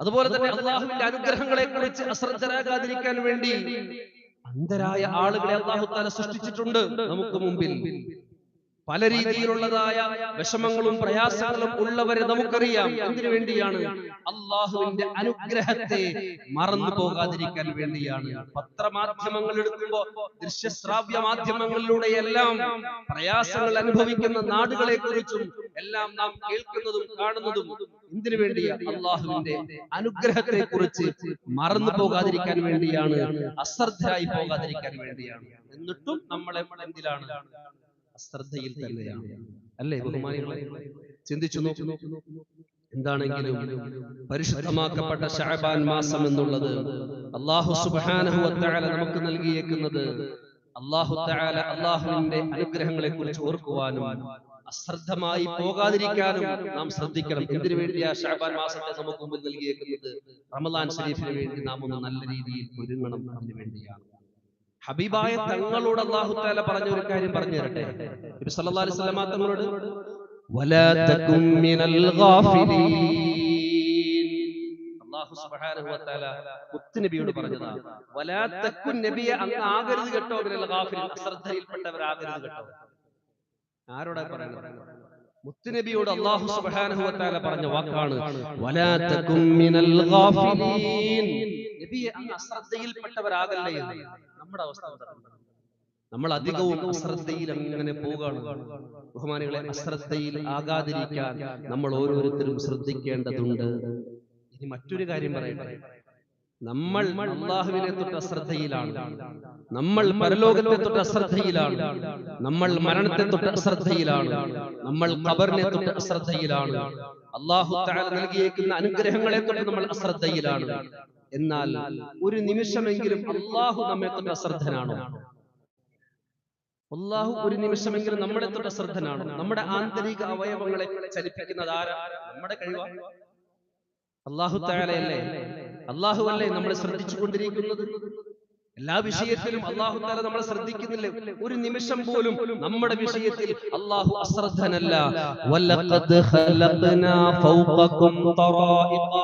അതുപോലെ തന്നെ അള്ളാഹുവിന്റെ അനുഗ്രഹങ്ങളെ കുറിച്ച് അശ്രദ്ധരാകാതിരിക്കാൻ വേണ്ടി അന്ധരായ ആളുകളെ അല്ലാഹു തആല സൃഷ്ടിച്ചിട്ടുണ്ട് നമുക്ക് മുമ്പിൽ. പല രീതിയിലുള്ളതായ വിഷമങ്ങളും പ്രയാസങ്ങളും ഉള്ളവരെ നമുക്കറിയാം. എന്തിനു വേണ്ടിയാണ്? അള്ളാഹുവിന്റെ അനുഗ്രഹത്തെ മറന്നു പോകാതിരിക്കാൻ വേണ്ടിയാണ്. പത്രമാധ്യമങ്ങൾ എടുക്കുമ്പോൾ ദൃശ്യശ്രാവ്യ മാധ്യമങ്ങളിലൂടെയെല്ലാം പ്രയാസങ്ങൾ അനുഭവിക്കുന്ന നാടുകളെ കുറിച്ചും എല്ലാം നാം കേൾക്കുന്നതും കാണുന്നതും എന്തിനു വേണ്ടിയാണ്? അള്ളാഹുവിന്റെ അനുഗ്രഹത്തെ കുറിച്ച് മറന്നു പോകാതിരിക്കാൻ വേണ്ടിയാണ്, അശ്രദ്ധരായി പോകാതിരിക്കാൻ വേണ്ടിയാണ്. എന്നിട്ടും നമ്മളെ എന്തിലാണ്? അശ്രദ്ധയിൽ തന്നെയാണ്. അല്ലേ ബഹുമാനികളെ? ചിന്തിച്ചു നോക്കൂ. എന്താണെങ്കിലും പരിശുദ്ധമാക്കപ്പെട്ട ശഅബാൻ മാസം എന്നുള്ളത് അല്ലാഹു സുബ്ഹാനഹു വ തആല നമുക്ക് നൽകിയേക്കുന്നത് അല്ലാഹു തആല അല്ലാഹുവിന്റെ അനുഗ്രഹങ്ങളെ കുറിച്ച് ഓർക്കുവാനും അശ്രദ്ധമായി പോകാതിരിക്കാനും നാം ശ്രദ്ധിക്കണം. എന്തിനു വേണ്ടിയാ ശഅബാൻ മാസത്തെ നമുക്ക് മുമ്പിൽ നൽകിയേക്കുന്നത്? റമളാൻ ശരീഫിന് വേണ്ടി നാം ഒന്ന് നല്ല രീതിയിൽ ഒരുങ്ങണം. അതിനു വേണ്ടിയാണ്. ഹബീബായ തങ്ങളോട് അല്ലാഹു തആല പറഞ്ഞ ഒരു കാര്യം പറഞ്ഞു തരട്ടെ. നബി സല്ലല്ലാഹു അലൈഹി വസല്ലം തങ്ങളോട് വലാ തകും മിനൽ ഗാഫിലീൻ അല്ലാഹു സുബ്ഹാനഹു വ തആല മുത്തുനബിയോട് പറഞ്ഞതാണ്. വലാ തകുൻ നബിയെ അങ്ങ് ആകരുത് കേട്ടോ മിനൽ ഗാഫിലീൻ, അശ്രദ്ധയിൽപ്പെട്ടവരാകരുത് കേട്ടോ. ആരോടാ പറയുന്നത്? മുത്തുനബിയോട് അല്ലാഹു സുബ്ഹാനഹു വ തആല പറഞ്ഞ വാക്കാണ് വലാ തകും മിനൽ ഗാഫിലീൻ. നബിയെ അങ്ങ് അശ്രദ്ധയിൽപ്പെട്ടവരാകല്ലേ എന്ന്. നമ്മുടെ അവസ്ഥ നമ്മൾ അധികവും അശ്രദ്ധയിൽ അങ്ങനെ പോവുകയാണ്. ബഹുമാനികളെ, അശ്രദ്ധയിൽ ആകാതിരിക്കാൻ നമ്മൾ ഓരോരുത്തരും ശ്രദ്ധിക്കേണ്ടതുണ്ട്. ഇനി മറ്റൊരു കാര്യം പറയട്ടെ. നമ്മൾ അല്ലാഹുവിനെ തൊട്ട് അശ്രദ്ധയിലാണ്, നമ്മൾ പരലോകത്തെ തൊട്ട് അശ്രദ്ധയിലാണ്, നമ്മൾ മരണത്തെ തൊട്ട് അശ്രദ്ധയിലാണ്, നമ്മൾ ഖബറിനെ തൊട്ട് അശ്രദ്ധയിലാണ്, അല്ലാഹു തആല നൽകിയേക്കുന്ന അനുഗ്രഹങ്ങളെ തൊട്ട് നമ്മൾ അശ്രദ്ധയിലാണ്. എന്നാൽ ഒരു നിമിഷമെങ്കിലും അല്ലാഹു നമ്മെ തൊട്ട് അശ്രദ്ധനാണോ? അല്ലാഹു ഒരു നിമിഷമെങ്കിലും നമ്മളെ തൊട്ട് അശ്രദ്ധനാണോ? നമ്മുടെ ആന്തരിക അവയവങ്ങളെ ചലിപ്പിക്കുന്നത് ആരാ? നമ്മുടെ കഴിവാ? അല്ലാഹു തആലയല്ലേ? അല്ലാഹു അല്ലേ നമ്മളെ ശ്രദ്ധിച്ചു കൊണ്ടിരിക്കുന്നത്? എല്ലാ വിഷയത്തിലും അല്ലാഹു തആല നമ്മളെ ശ്രദ്ധിക്കുന്നില്ലേ? ഒരു നിമിഷം പോലും നമ്മുടെ വിഷയത്തിൽ അല്ലാഹു അശ്രദ്ധനല്ല. വലഖദ് ഖലഖനാ ഫൗഖകും തറായിഖ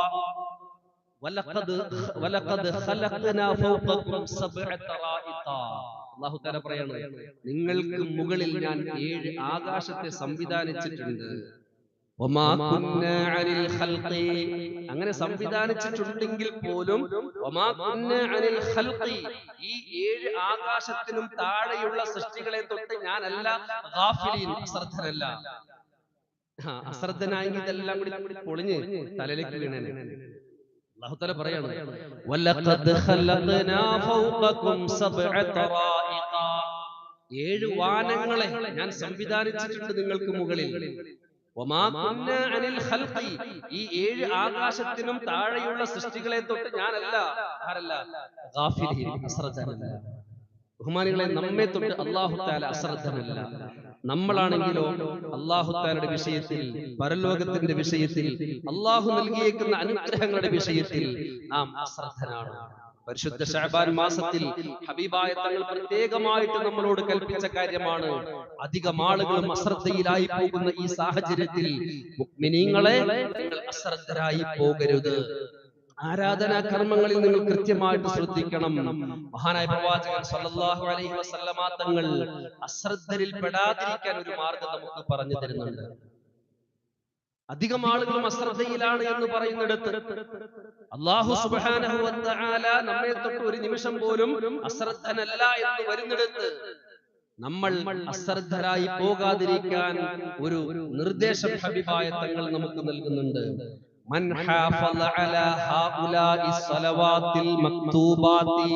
വലഖദ് ഖലഖനാ ഫൗഖകും സബ്അ തറായിഖ. അല്ലാഹു തആല പറയാണ്, നിങ്ങൾക്ക് മുകളിൽ ഞാൻ 7 ആകാശത്തെ സംവിധാനിച്ചിട്ടുണ്ട്. വമാ കുന്നാ അനിൽ ഖൽഖി, അങ്ങനെ സംവിധാനിച്ചിട്ടുണ്ടെങ്കിൽ പോലും വമാ കുന്നാ അനിൽ ഖൽഖി, ഈ 7 ആകാശത്തിനും താഴെയുള്ള സൃഷ്ടികളെ തൊട്ട് ഞാനല്ല ഗാഫിലീൻ, അശ്രദ്ധനല്ല. അശ്രദ്ധനായെങ്കിൽ ഇതെല്ലാം കൂടി പൊളിഞ്ഞ് തലയിലേക്ക് വീണേനെ. അല്ലാഹു തആല പറയാണ് വലഖദ് ഖലഖനാ ഫൗഖകും സബ്അ തറായിഖ, 7 വാനങ്ങളെ ഞാൻ സംവിധാനിച്ചിട്ടുണ്ട് നിങ്ങൾക്ക് മുകളിൽ. വമാ കുന്നാ അനിൽ ഖൽഖി, ഈ 7 ആകാശത്തിനും താഴെയുള്ള സൃഷ്ടികളെ തൊട്ട് ഞാനല്ല ആരല്ല ഗാഫിലീൻ, അശ്രദ്ധനല്ല. ബഹുമാനികളെ, നമ്മെ തൊട്ട് അല്ലാഹു തആല അശ്രദ്ധനല്ല. നമ്മളാണെങ്കിലോ അല്ലാഹു തആലയുടെ വിഷയത്തിൽ, പരലോകത്തിന്റെ വിഷയത്തിൽ, അല്ലാഹു നൽകിയേക്കുന്ന അനുഗ്രഹങ്ങളുടെ വിഷയത്തിൽ നാം അശ്രദ്ധനാണ്. പരിശുദ്ധ ശഅബാൻ മാസത്തിൽ ഹബീബായ തങ്ങൾ പ്രത്യേകമായിട്ട് നമ്മളോട് കൽപ്പിച്ച കാര്യമാണ്. അധികം ആളുകളും അശ്രദ്ധയിലായി പോകുന്ന ഈ സാഹചര്യത്തിൽ മുഅ്മിനീങ്ങളെ, നിങ്ങൾ അശ്രദ്ധരായി പോകരുത്. ആരാധനാ കർമ്മങ്ങളിൽ നിങ്ങൾ കൃത്യമായിട്ട് ശ്രദ്ധിക്കണം. മഹാനായ പ്രവാചകൻ സല്ലല്ലാഹു അലൈഹി വസല്ലമ തങ്ങൾ അശ്രദ്ധയിൽ പെടാതിരിക്കാൻ ഒരു മാർഗം നമുക്ക് പറഞ്ഞു തരുന്നുണ്ട്. അധികം ആളുകളും അശ്രദ്ധയിലാണ് എന്ന് പറയുന്നിടത്ത് അല്ലാഹു സുബ്ഹാനഹു വ തആല നമ്മെ തൊട്ട് ഒരു നിമിഷം പോലും അശ്രദ്ധനല്ല എന്ന് വരുന്നിടത്ത് നമ്മൾ അശ്രദ്ധരായി പോകാതിരിക്കാൻ ഒരു നിർദ്ദേശം ഹബീബായ തങ്ങൾ നമുക്ക് നൽകുന്നുണ്ട്. മൻ ഹാഫള അലാ ഹൗലാഇ സ്വലവാത്തിൽ മക്തൂബാതി,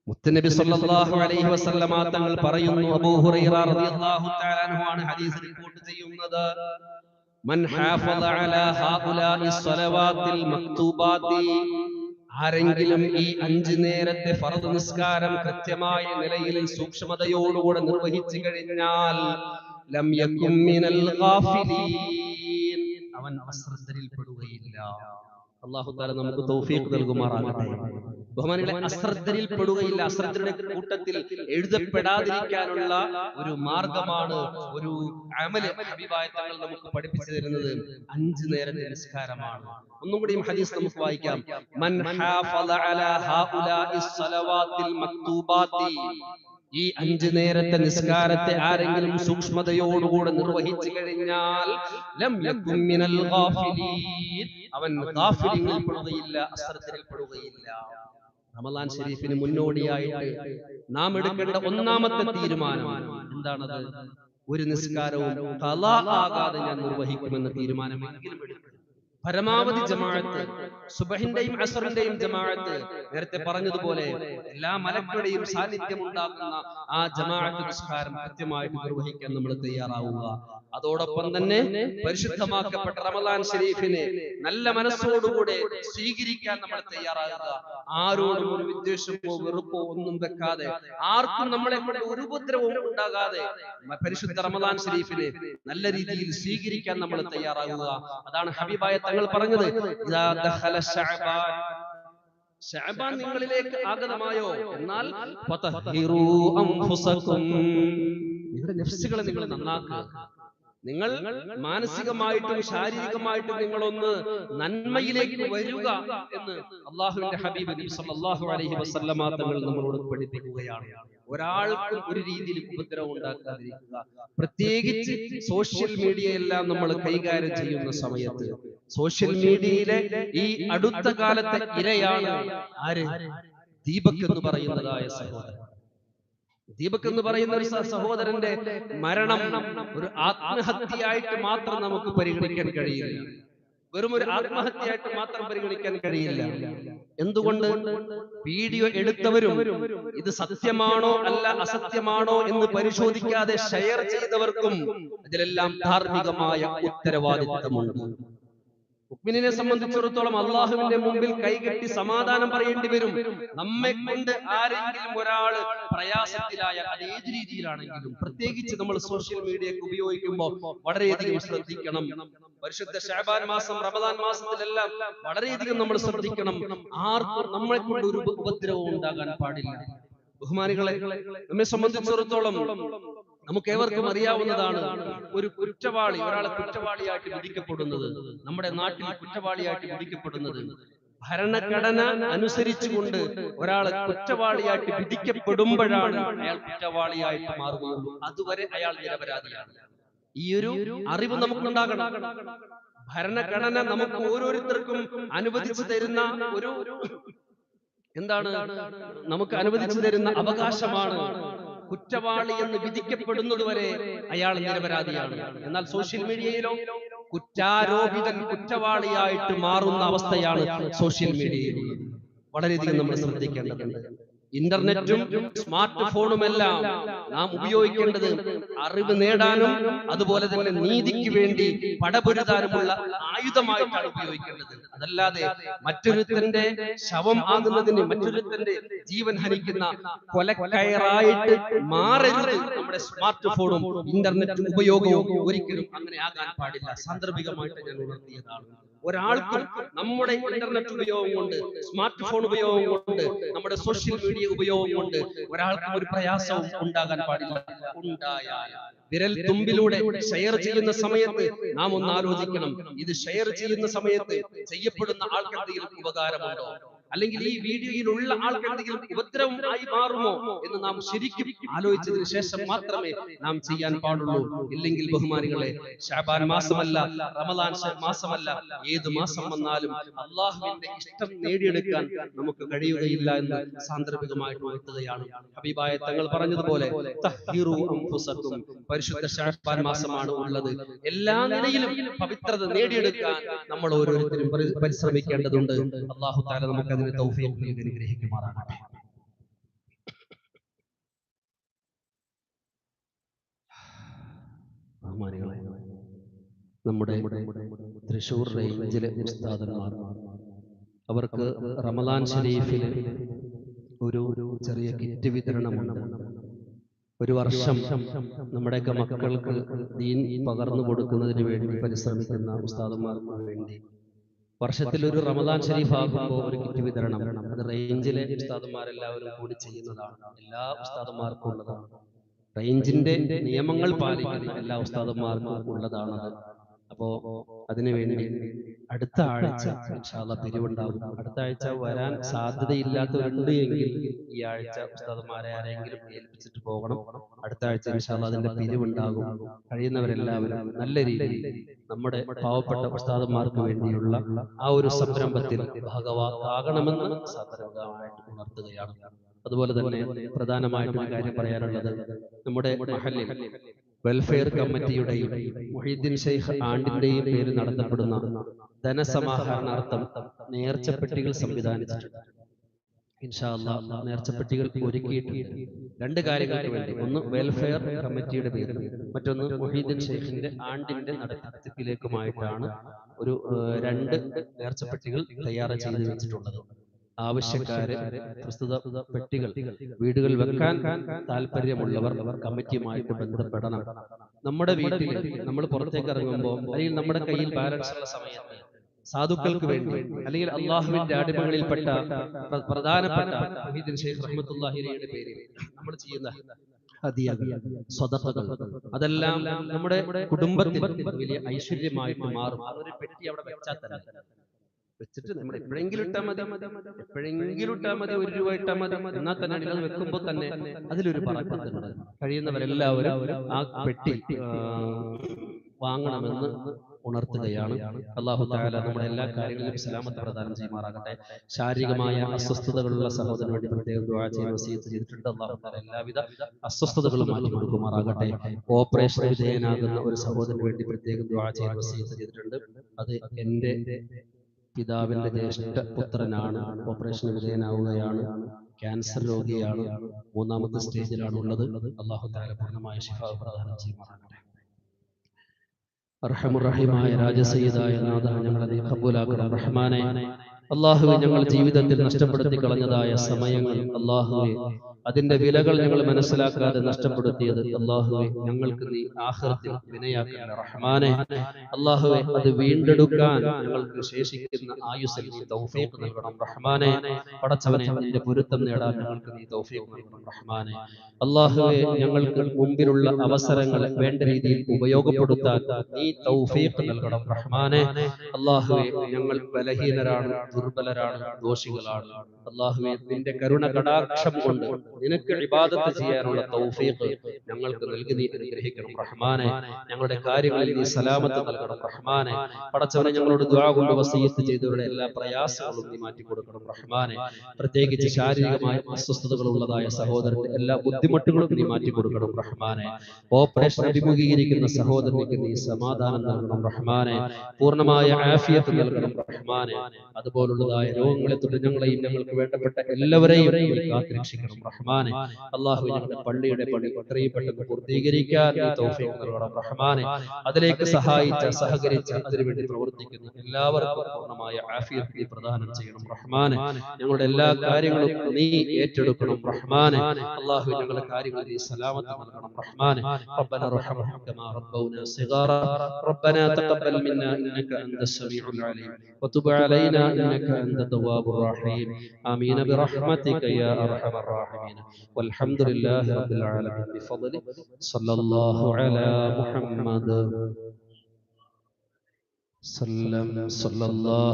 മുത്തനബി സല്ലല്ലാഹു അലൈഹി വസല്ലമ തങ്ങൾ പറയുന്നു, അബൂ ഹുറൈറ റളിയല്ലാഹു തആല അൻഹു ആണ് ഹദീസ് റിപ്പോർട്ട് ചെയ്യുന്നത്, മൻ ഹാഫള അലാ ഹഉലാഇ സ്വലവാത്തിൽ മക്തൂബാത്തി, ആരെങ്കിലും ഈ 5 നേരത്തെ ഫർദ് നിസ്കാരം കൃത്യമായ നിലയിൽ സൂക്ഷ്മതയോടുകൂടെ നിർവഹിച്ചു കഴിഞ്ഞാൽ ലം യകും മിനൽ ഗാഫിലീൻ, അവൻ അശ്രദ്ധരിൽ പെടുകയില്ല. അല്ലാഹു തആല നമുക്ക് തൗഫീഖ് നൽകുമാറാകട്ടെ. ബഹുമാനികളെ, അശ്രദ്ധരിൽ പെടുകയില്ല, അശ്രദ്ധരുടെ കൂട്ടത്തിൽ എഴുതപ്പെടാതിരിക്കാനുള്ള ഒരു മാർഗമാണ്, ഒരു അമല് ഹബീബായ തങ്ങൾ നമുക്ക് പഠിപ്പിച്ചു തരുന്നത് 5 നേരത്തെ നിസ്കാരമാണ്. ഒന്നും കൂടി ഹദീസ് നമുക്ക് വായിക്കാം. മൻ ഹാഫള അലാ ഹഉലാഇ സ്വലവാത്തിൽ മക്തൂബാത്തി, ഈ 5 നേരത്തെ നിസ്കാരത്തെ ആരെങ്കിലും സൂക്ഷ്മതയോടുകൂടെ നിർവഹിച്ചു കഴിഞ്ഞാൽ ലം യകും മിനൽ ഗാഫിലീൻ, അവൻ ഗാഫിലിങ്ങളിൽ പെടുകയില്ല, അശ്രദ്ധരിൽ പെടുകയില്ല. റമദാൻ ശരീഫിന് മുന്നോടിയായിട്ട് നാം എടുക്കേണ്ട ഒന്നാമത്തെ തീരുമാനം എന്താണത്? ഒരു നിസ്കാരവും ഖളാ ആകാതെ ഞാൻ നിർവഹിക്കുമെന്ന തീരുമാനമെങ്കിലും എടുക്കുക. പരമാവധി ജമാഅത്ത്, സുബഹിന്റെയും അസ്റിന്റെയും ജമാഅത്ത്, നേരത്തെ പറഞ്ഞതുപോലെ എല്ലാ മലക്കളുടെയും സാന്നിധ്യം ഉണ്ടാകുന്ന ആ ജമാഅത്ത് നിസ്കാരം കൃത്യമായിട്ട് നിർവഹിക്കാൻ നമ്മൾ തയ്യാറാവുക. അതോടൊപ്പം തന്നെ പരിശുദ്ധമാക്കപ്പെട്ട റമദാൻ ശരീഫിനെ നല്ല മനസ്സോടുകൂടെ സ്വീകരിക്കാൻ നമ്മൾ തയ്യാറാകുക. ആരോടും ഒരു വിദ്വേഷമോ വെറുപ്പോ ഒന്നും വെക്കാതെ, ആർക്കും നമ്മളെ കൊണ്ട് ഒരു ഉപദ്രവവും ഉണ്ടാകാതെ പരിശുദ്ധ റമദാൻ ശരീഫിനെ നല്ല രീതിയിൽ സ്വീകരിക്കാൻ നമ്മൾ തയ്യാറാകുക. അതാണ് ഹബീബായ തങ്ങൾ പറഞ്ഞത്, ഇദാ ദഖല ശഅബാൻ, ശഅബാൻ നിങ്ങളിലേക്ക് ആഗതമായോ എന്നാൽ ഫതഹിറൂ അൻഫുസകും, നിങ്ങളുടെ നഫ്സുകളെ നിങ്ങൾ നന്നാക്കുക. നിങ്ങൾ മാനസികമായിട്ടും ശാരീരികമായിട്ടും നിങ്ങളൊന്ന് നന്മയിലേക്ക് വരിക എന്ന് അള്ളാഹുവിന്റെ ഹബീബ് നബി സല്ലല്ലാഹു അലൈഹി വസല്ലമ തങ്ങൾ നമ്മളോട് പഠിപ്പിക്കുകയാണ്. ഒരാൾക്കും ഒരു രീതിയിൽ ഉപദ്രവം ഉണ്ടാക്കാതിരിക്കുക. പ്രത്യേകിച്ച് സോഷ്യൽ മീഡിയ എല്ലാം നമ്മൾ കൈകാര്യം ചെയ്യുന്ന സമയത്ത്, സോഷ്യൽ മീഡിയയിലെ ഈ അടുത്ത കാലത്തെ ഇരയാണ് ആര്? ദീപക് എന്ന് പറയുന്നതായ സഹോദരൻ. ദീപക് എന്ന് പറയുന്ന ഒരു സഹോദരന്റെ മരണം ഒരു ആത്മഹത്യയായിട്ട് മാത്രം നമുക്ക് പരിഗണിക്കാൻ കഴിയില്ല. വെറും ഒരു ആത്മഹത്യയായിട്ട് മാത്രം പരിഗണിക്കാൻ കഴിയില്ല. എന്തുകൊണ്ട്? വീഡിയോ എടുത്തവരും ഇത് സത്യമാണോ അല്ല അസത്യമാണോ എന്ന് പരിശോധിക്കാതെ ഷെയർ ചെയ്തവർക്കും ഇതിലെല്ലാം ധാർമ്മികമായ ഉത്തരവാദിത്തമുണ്ട്. മുഅ്മിനിനെ സംബന്ധിച്ചിടത്തോളം അള്ളാഹുവിന്റെ മുമ്പിൽ കൈകെട്ടി സമാധാനം പറയേണ്ടി വരും. നമ്മെ കൊണ്ട് ആരെങ്കിലും ഒരാള് പ്രയാസത്തിലായാൽ, അത് ഏത് രീതിയിലാണെങ്കിലും, പ്രത്യേകിച്ച് നമ്മൾ സോഷ്യൽ മീഡിയ ഉപയോഗിക്കുമ്പോൾ വളരെയധികം ശ്രദ്ധിക്കണം. പരിശുദ്ധ ശഅബാൻ മാസം, റമദാൻ മാസത്തിലെല്ലാം വളരെയധികം നമ്മൾ ശ്രദ്ധിക്കണം. ആർക്കും നമ്മളെ കൊണ്ട് ഒരു ഉപദ്രവവും ഉണ്ടാകാൻ പാടില്ല. ബഹുമാനികളെ, നമ്മെ സംബന്ധിച്ചിടത്തോളം നമുക്ക് ഏവർക്കും അറിയാവുന്നതാണ്, ഒരു കുറ്റവാളി, ഒരാളെ കുറ്റവാളിയായിട്ട് വിധിക്കപ്പെടുന്നത്, നമ്മുടെ നാട്ടിൽ കുറ്റവാളിയായിട്ട് വിധിക്കപ്പെടുന്നത്, ഭരണഘടന അനുസരിച്ചുകൊണ്ട് ഒരാളെ കുറ്റവാളിയായിട്ട് വിധിക്കപ്പെടുമ്പോഴാണ് അയാൾ കുറ്റവാളിയായിട്ട് മാറുകയുള്ളൂ. അതുവരെ അയാൾ നിരപരാധിയാണ്. ഈ ഒരു അറിവ് നമുക്കുണ്ടാകണം. ഭരണഘടന നമുക്ക് ഓരോരുത്തർക്കും അനുവദിച്ചു തരുന്ന ഒരു എന്താണ്, നമുക്ക് അനുവദിച്ചു തരുന്ന അവകാശമാണ്. കുറ്റവാളി എന്ന് വിധിക്കപ്പെടുന്നത് വരെ അയാൾ നിരപരാധിയാണ്. എന്നാൽ സോഷ്യൽ മീഡിയയിലോ കുറ്റാരോപിതൻ കുറ്റവാളിയായിട്ട് മാറുന്ന അവസ്ഥയാണ് സോഷ്യൽ മീഡിയയിലുള്ളത്. വളരെയധികം നമ്മൾ ശ്രദ്ധിക്കേണ്ടതുണ്ട്. ഇന്റർനെറ്റും സ്മാർട്ട് ഫോണുമെല്ലാം നാം ഉപയോഗിക്കേണ്ടത് അറിവ് നേടാനും അതുപോലെ തന്നെ നീതിക്ക് വേണ്ടി പടപൊരുതാനുമുള്ള ആയുധമായിട്ടാണ് ഉപയോഗിക്കേണ്ടത്. അതല്ലാതെ മറ്റൊരുത്തന്റെ ശവം ആകുന്നതിന്, മറ്റൊരുത്തന്റെ ജീവൻ ഹനിക്കുന്ന കൊലക്കയറായിട്ട് മാറരുത് നമ്മുടെ സ്മാർട്ട് ഫോണും ഇന്റർനെറ്റും ഉപയോഗവും. ഒരിക്കലും അങ്ങനെ ആകാൻ പാടില്ല. സാന്ദർഭികമായിട്ട് ഞാൻ ഉണർത്തിയതാണ്. ഒരാൾക്കും നമ്മുടെ ഇന്റർനെറ്റ് ഉപയോഗം കൊണ്ട്, സ്മാർട്ട് ഫോൺ ഉപയോഗം കൊണ്ട്, നമ്മുടെ സോഷ്യൽ മീഡിയ ഉപയോഗം കൊണ്ട് ഒരാൾക്കും ഒരു പ്രയാസവും ഉണ്ടാകാൻ പാടില്ല. ഉണ്ടായാൽ വിരൽ തുമ്പിലൂടെ ഷെയർ ചെയ്യുന്ന സമയത്ത് നാം ഒന്ന് ആലോചിക്കണം, ഇത് ഷെയർ ചെയ്യുന്ന സമയത്ത് ചെയ്യപ്പെടുന്ന ആൾക്കെന്തെങ്കിലും ഉപകാരമുണ്ടോ, അല്ലെങ്കിൽ ഈ വീഡിയോയിലുള്ള ആൾക്കെന്തെങ്കിലും ഉപദ്രവം ആയി മാറുമോ എന്ന് നാം ശരിക്കും ആലോചിച്ചതിന് ശേഷം മാത്രമേ നാം ചെയ്യാൻ പാടുള്ളൂ. ഇല്ലെങ്കിൽ ബഹുമാനികളെ, ശഅബാൻ മാസമല്ല, റമദാൻ മാസമല്ല, ഏത് മാസം വന്നാലും അള്ളാഹുവിന്റെ ഇഷ്ടം നേടിയെടുക്കാൻ നമുക്ക് കഴിയുകയില്ല എന്ന് സാന്ദർഭികമായിട്ട് ഉണർത്തുകയാണ്. ഹബീബായ തങ്ങൾ പറഞ്ഞതുപോലെ തഹ്ഹിറൂ അൻഫുസകും, പരിശുദ്ധ ശഅബാൻ മാസമാണ് ഉള്ളത്. എല്ലാ നിലയിലും പവിത്രത നേടിയെടുക്കാൻ നമ്മൾ ഓരോരുത്തരും പരിശ്രമിക്കേണ്ടതുണ്ട്. അല്ലാഹു തആല നമുക്ക് അതിന് തൗഫീഖ് നൽകി അനുഗ്രഹിക്കുമാറാകട്ടെ. നമ്മുടെ തൃശ്ശൂർ റേഞ്ചിലെ ഉസ്താദന്മാർ, അവർക്ക് റമദാൻ ഷരീഫിൽ ഒരു ചെറിയ കിറ്റ് വിതരണമുണ്ട്. ഒരു വർഷം നമ്മുടെയൊക്കെ മക്കൾക്ക് ദീൻ പകർന്നു കൊടുക്കുന്നതിന് വേണ്ടി പരിശ്രമിക്കുന്ന ഉസ്താദന്മാർക്ക് വേണ്ടി വർഷത്തിൽ ഒരു റമദാൻ ഷരീഫ് ആകുമ്പോൾ ഒരു കിറ്റ് വിതരണം, അത് റേഞ്ചിലെ ഉസ്താദന്മാരെല്ലാവരും കൂടി ചെയ്യുന്നതാണ്. എല്ലാ ഉസ്താദന്മാർക്കും ഉള്ളതാണ്. റേഞ്ചിന്റെ നിയമങ്ങൾ പാലിക്കുന്ന എല്ലാ ഉസ്താദന്മാർക്കും ഉള്ളതാണത്. അപ്പോ അതിനുവേണ്ടി അടുത്ത ആഴ്ച ഇൻഷാ അല്ലാഹ് പിരിവുണ്ടാകും. അടുത്ത ആഴ്ച വരാൻ സാധ്യതയില്ലാത്തവരുണ്ട് എങ്കിൽ ഈ ആഴ്ച ഉസ്താദന്മാരെ ആരെങ്കിലും ഏൽപ്പിച്ചിട്ട് പോകണം. അടുത്ത ആഴ്ച ഇൻഷാ അല്ലാഹ് അതിന്റെ പിരിവുണ്ടാകും. കഴിയുന്നവരെല്ലാവരും നല്ല രീതിയിൽ നമ്മുടെ പാവപ്പെട്ട ഉസ്താദന്മാർക്ക് വേണ്ടിയുള്ള ആ ഒരു സംരംഭത്തിൽ ഭാഗവാക്കാകണമെന്ന് സാധാരണമായിട്ട് ഉണർത്തുകയാണ്. അതുപോലെ തന്നെ പ്രധാനമായിട്ടൊരു കാര്യം പറയാനുള്ളത്, നമ്മുടെ മഹല്ലിൽ വെൽഫെയർ കമ്മിറ്റിയുടെയും മുഹീദ്ദീൻ ശൈഖ് ആണ്ടിന്റെയും പേരിൽ നടത്തപ്പെടുന്ന ധനസമാഹരണാർത്ഥം നേർച്ചപ്പെട്ടികൾ സംവിധാനിച്ചിട്ടുണ്ട്. ഇൻഷാ അല്ലാഹ് നേർച്ചപ്പെട്ടികൾ ഒരുക്കിയിട്ടുണ്ട്. രണ്ട് കാര്യങ്ങൾക്ക് വേണ്ടി. ഒന്ന് വെൽഫെയർ കമ്മിറ്റിയുടെ പേരിൽ, മറ്റൊന്ന് മുഹീദ്ദീൻ ശൈഖിന്റെ ആണ്ടിന്റെ നടത്തിപ്പിലേക്കുമായിട്ടാണ് ഒരു 2 നേർച്ചപ്പെട്ടികൾ തയ്യാർ ചെയ്തു വെച്ചിട്ടുള്ളത്. ആവശ്യക്കാര് പ്രസ്തുത പെട്ടികൾ വീടുകളിൽ വെക്കാൻ താല്പര്യമുള്ളവർ കമ്മിറ്റിയുമായിട്ട് ബന്ധപ്പെടണം. നമ്മുടെ വീട്ടിൽ നമ്മൾ പുറത്തേക്ക് ഇറങ്ങുമ്പോൾ, അല്ലെങ്കിൽ നമ്മുടെ കയ്യിൽ ബാലൻസ് ഉള്ള സമയത്ത് സാധുക്കൾക്ക് വേണ്ടി, അല്ലെങ്കിൽ അള്ളാഹുവിന്റെ അടിമകളിൽപ്പെട്ട പ്രധാനപ്പെട്ട മുഹീദ്ദീൻ ശൈഖ് റഹ്മത്തുള്ളാഹി അലൈഹിയുടെ പേരിൽ നമ്മൾ ചെയ്യുന്ന ഹദിയകൾ, സ്വതഖകൾ, അതെല്ലാം നമ്മുടെ കുടുംബത്തിൽ വലിയ ഐശ്വര്യമായിട്ട് മാറും. അതൊരു പെട്ടി അവിടെ വെച്ചാൽ തന്നെ, വെച്ചിട്ട് നമ്മൾ എപ്പോഴെങ്കിലും ഇട്ടാൽ മതി, ₹1 രൂപ ഇട്ടാൽ മതി. എന്നാൽ തന്നെ അത് വെക്കുമ്പോൾ തന്നെ അതിലൊരു ബറക്കത്തുണ്ട്. കഴിയുന്നവരെല്ലാവരും ആ പെട്ടി വാങ്ങണമെന്ന് ഉണർത്തുകയാണ്. അല്ലാഹു തആല നമ്മുടെ എല്ലാ കാര്യങ്ങളിലും സലാമത്ത് പ്രദാനം ചെയ്യുമാറാകട്ടെ. ശാരീരികമായ അസ്വസ്ഥതകളുള്ള സഹോദരന് വേണ്ടി പ്രത്യേകം ദുആ ചെയ്യാൻ വസിയത്ത് ചെയ്തിട്ടുണ്ട്. അല്ലാഹു തആല എല്ലാവിധ അസ്വസ്ഥതകളും മാറ്റി കൊടുക്കുമാറാകട്ടെ. ഓപ്പറേഷൻ വിധേയനാകുന്ന ഒരു സഹോദരന് വേണ്ടി പ്രത്യേകം ദുആ ചെയ്യാൻ വസിയത്ത് ചെയ്തിട്ടുണ്ട്. അത് എൻ്റെ പിതാവിന്റെ ജ്യേഷ്ഠ പുത്രനാണ്. ഓപ്പറേഷൻ വിധേയനാവുകയാണ്. ക്യാൻസർ രോഗിയാണ്. 3ാമത്തെ സ്റ്റേജിലാണ് ഉള്ളത്. അല്ലാഹു തആല പൂർണ്ണമായ ശിഫ പ്രദാനം ചെയ്യുമാറാകട്ടെ. അർഹമുർ റഹീമായ രാജസയ്യിദായ നാഥ, ഞങ്ങളെ നീ ഖബൂലാക്കണം റഹ്മാനേ. അല്ലാഹുവേ, ഞങ്ങൾ ജീവിതത്തിൽ നഷ്ടപ്പെടുത്തി കളഞ്ഞതായ സമയങ്ങൾ, അല്ലാഹുവേ, അതിന്റെ വിലകൾ ഞങ്ങൾ മനസ്സിലാക്കാതെ നഷ്ടപ്പെടുത്തിയത്, അല്ലാഹുവേ, ഞങ്ങൾക്ക് നീ ആഖിറത്തിൽ വിനയാക്കണമേ റഹ്മാനേ. അല്ലാഹുവേ, അത് വീണ്ടെടുക്കാൻ ഞങ്ങൾക്ക് ശേഷിക്കുന്ന ആയുസ്സിൽ നീ തൗഫീഖ് നൽകണം റഹ്മാനേ. പടച്ചവനെ, നിന്റെ പൊരുത്തം നേടാൻ ഞങ്ങൾക്ക് നീ തൗഫീഖ് നൽകണം റഹ്മാനേ. അല്ലാഹുവേ, ഞങ്ങൾക്ക് മുമ്പിലുള്ള അവസരങ്ങൾ വേണ്ട രീതിയിൽ ഉപയോഗപ്പെടുത്താൻ നീ തൗഫീഖ് നൽകണം റഹ്മാനേ. അല്ലാഹുവേ, ഞങ്ങൾ ബലഹീനരാണ്, ദുർബലരാണ്, ദോഷികളാണ്. അല്ലാഹുവേ, നിന്റെ കരുണ കടാക്ഷം കൊണ്ട് നിനക്ക് ഇബാദത്ത് ചെയ്യാനുള്ള തൗഫീഖ് ഞങ്ങൾക്ക് നൽകി നീ അനുഗ്രഹിക്കണം റഹ്മാനേ. ഞങ്ങളുടെ കാര്യങ്ങളിൽ നീ സലാമത്ത് നൽകണം റഹ്മാനേ. പടച്ചവനെ, ഞങ്ങളോട് ദുആ കൊണ്ട് വസിയത്ത് ചെയ്തവരുടെ എല്ലാ പ്രയാസങ്ങളും നീ മാറ്റി കൊടുക്കണം റഹ്മാനേ. പ്രത്യേകിച്ച് ശാരീരികമായ അസ്വസ്ഥതകൾ ഉള്ളതായ സഹോദരന്റെ എല്ലാ ബുദ്ധിമുട്ടുകളും നീ മാറ്റി കൊടുക്കണം റഹ്മാനേ. ഓപ്പറേഷൻ അഭിമുഖീകരിക്കുന്ന സഹോദരനിക്ക് നീ സമാധാനം നൽകണം റഹ്മാനേ. പൂർണ്ണമായ ആഫിയത്ത് നൽകണം റഹ്മാനേ. അതുപോലുള്ളതായ രോഗങ്ങളെ തൊട്ട് ഞങ്ങളെയും ഞങ്ങൾക്ക് വേണ്ടപ്പെട്ട എല്ലാവരെയും കാത്തുരക്ഷിക്കണം റഹ്മാനേ. അല്ലാഹുവേ, ഞങ്ങളുടെ പള്ളിയുടെ പണി എത്രയും പെട്ടെന്ന് പൂർത്തീകരിക്കാൻ നീ തൗഫീഖ് നൽകണം റഹ്മാനേ. അതിലേക്ക് സഹായിച്ച, സഹകരിച്ച, അതിനുവേണ്ടി പ്രവർത്തിക്കുന്ന എല്ലാവർക്കും പൂർണ്ണമായ ആഫിയത്ത് നീ പ്രദാനം ചെയ്യണം റഹ്മാനേ. ഞങ്ങളുടെ എല്ലാ കാര്യങ്ങളും നീ ഏറ്റെടുക്കണം റഹ്മാനേ. അല്ലാഹുവേ, ഞങ്ങളുടെ കാര്യങ്ങൾ നീ സലാമത്ത് നൽകണം റഹ്മാനേ. റബ്ബന റഹ്മഹും കമാ റബ്ബൗനാ സിഗാറ റബ്ബന തഖബ്ബൽ മിന്നാ ഇന്നക അൻതസ് സമീഉൽ അലീം വതുബ് അലൈനാ ഇന്നക അൻത തവ്വാബുർ റഹീം. ആമീൻ ബിറഹ്മതിക യാ അർഹമർ റഹീമീൻ. والحمد لله رب العالمين بفضله صلى الله على محمد صلى الله